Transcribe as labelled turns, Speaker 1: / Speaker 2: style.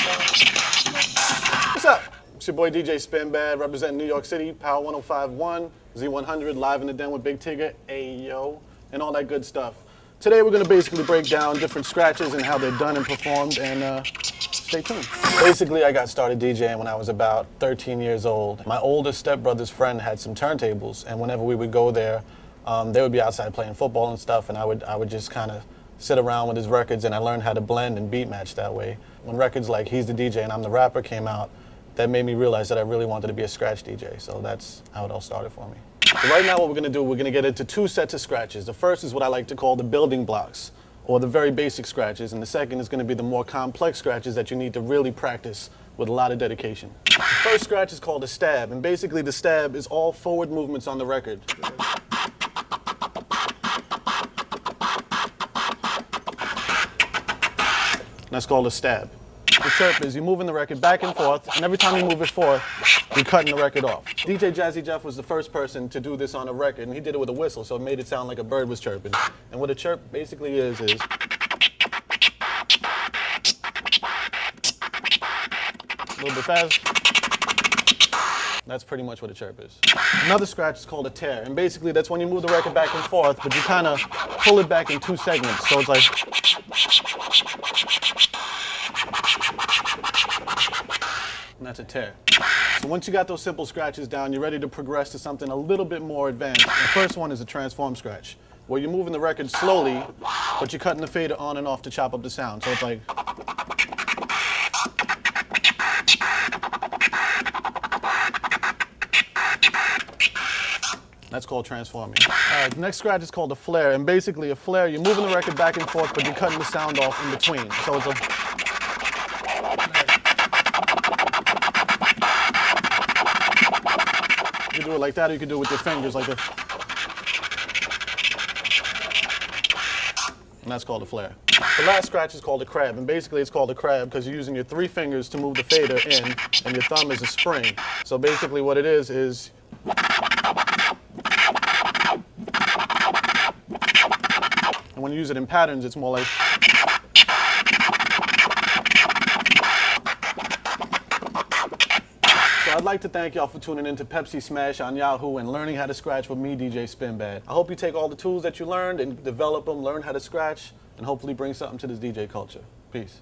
Speaker 1: What's up? It's your boy DJ Spinbad, representing New York City, Power 105.1, Z100, live in the den with Big Tigger, Ayo, and all that good stuff. Today we're going to basically break down different scratches and how they're done and performed, and stay tuned. Basically, I got started DJing when I was about 13 years old. My older stepbrother's friend had some turntables, and whenever we would go there, they would be outside playing football and stuff, and I would just kind of sit around with his records, and I learned how to blend and beat match that way. When records like He's the DJ and I'm the Rapper came out, that made me realize that I really wanted to be a scratch DJ, so that's how it all started for me. So right now what we're going to do, we're going to get into two sets of scratches. The first is what I like to call the building blocks, or the very basic scratches, and the second is going to be the more complex scratches that you need to really practice with a lot of dedication. The first scratch is called a stab, and basically the stab is all forward movements on the record. That's called a stab. The chirp is you're moving the record back and forth, and every time you move it forth, you're cutting the record off. DJ Jazzy Jeff was the first person to do this on a record, and he did it with a whistle, so it made it sound like a bird was chirping. And what a chirp basically is a little bit fast. That's pretty much what a chirp is. Another scratch is called a tear, and basically that's when you move the record back and forth, but you kind of pull it back in two segments, so it's like. And that's a tear. So once you got those simple scratches down, you're ready to progress to something a little bit more advanced. The first one is a transform scratch, where you're moving the record slowly, but you're cutting the fader on and off to chop up the sound. So it's like. That's called transforming. All right, the next scratch is called a flare, and basically a flare, you're moving the record back and forth, but you're cutting the sound off in between. So it's a. You can do it like that, or you can do it with your fingers like this. And that's called a flare. The last scratch is called a crab, and basically it's called a crab because you're using your three fingers to move the fader in, and your thumb is a spring. So basically what it is. And when you use it in patterns, it's more like. So I'd like to thank y'all for tuning in to Pepsi Smash on Yahoo and learning how to scratch with me, DJ Spinbad. I hope you take all the tools that you learned and develop them, learn how to scratch, and hopefully bring something to this DJ culture. Peace.